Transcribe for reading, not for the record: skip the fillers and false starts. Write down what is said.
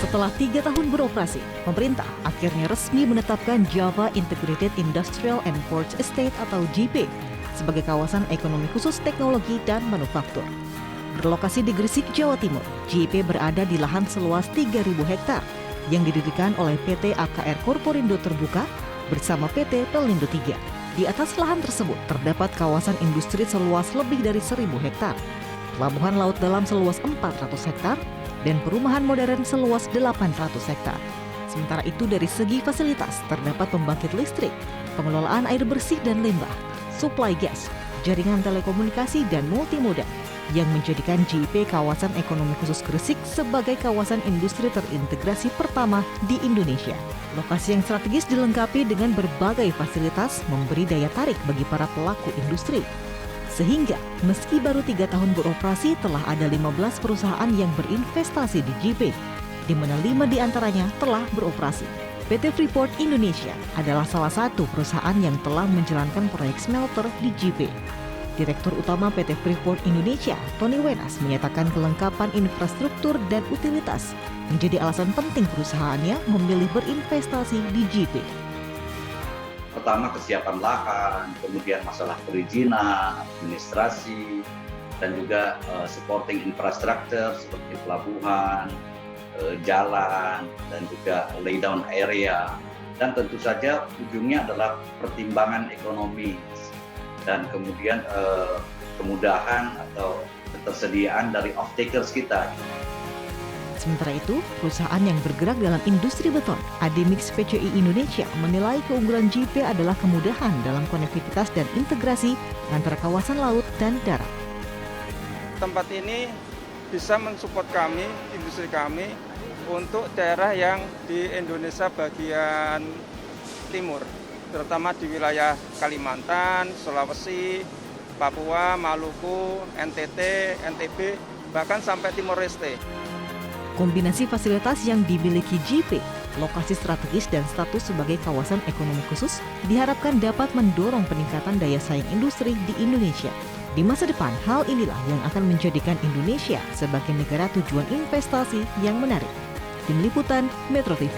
Setelah 3 tahun beroperasi, pemerintah akhirnya resmi menetapkan Java Integrated Industrial and Port Estate atau JIPE sebagai kawasan ekonomi khusus teknologi dan manufaktur. Berlokasi di Gresik, Jawa Timur, JIPE berada di lahan seluas 3.000 hektar yang didirikan oleh PT AKR Korporindo Terbuka bersama PT Pelindo III. Di atas lahan tersebut terdapat kawasan industri seluas lebih dari 1.000 hektar, pelabuhan laut dalam seluas 400 hektar, dan perumahan modern seluas 800 hektar. Sementara itu dari segi fasilitas terdapat pembangkit listrik, pengelolaan air bersih dan limbah, suplai gas, jaringan telekomunikasi dan multimoda yang menjadikan JIPE kawasan ekonomi khusus Gresik sebagai kawasan industri terintegrasi pertama di Indonesia. Lokasi yang strategis dilengkapi dengan berbagai fasilitas memberi daya tarik bagi para pelaku industri. Sehingga meski baru 3 tahun beroperasi telah ada 15 perusahaan yang berinvestasi di JIPE, di mana 5 diantaranya telah beroperasi. PT Freeport Indonesia adalah salah satu perusahaan yang telah menjalankan proyek smelter di JIPE. Direktur Utama PT Freeport Indonesia, Tony Wenas, menyatakan kelengkapan infrastruktur dan utilitas menjadi alasan penting perusahaannya memilih berinvestasi di JIPE. Pertama kesiapan lahan, kemudian masalah perizinan, administrasi, dan juga supporting infrastructure seperti pelabuhan, jalan, dan juga laydown area. Dan tentu saja ujungnya adalah pertimbangan ekonomi dan kemudian kemudahan atau ketersediaan dari off-takers kita. Sementara itu, perusahaan yang bergerak dalam industri beton, Ademix PCI Indonesia, menilai keunggulan JIPE adalah kemudahan dalam konektivitas dan integrasi antara kawasan laut dan darat. Tempat ini bisa mensupport kami, industri kami, untuk daerah yang di Indonesia bagian timur, terutama di wilayah Kalimantan, Sulawesi, Papua, Maluku, NTT, NTB, bahkan sampai Timor Leste. Kombinasi fasilitas yang dimiliki JIPE, lokasi strategis dan status sebagai kawasan ekonomi khusus diharapkan dapat mendorong peningkatan daya saing industri di Indonesia. Di masa depan, hal inilah yang akan menjadikan Indonesia sebagai negara tujuan investasi yang menarik. Tim Liputan Metro TV.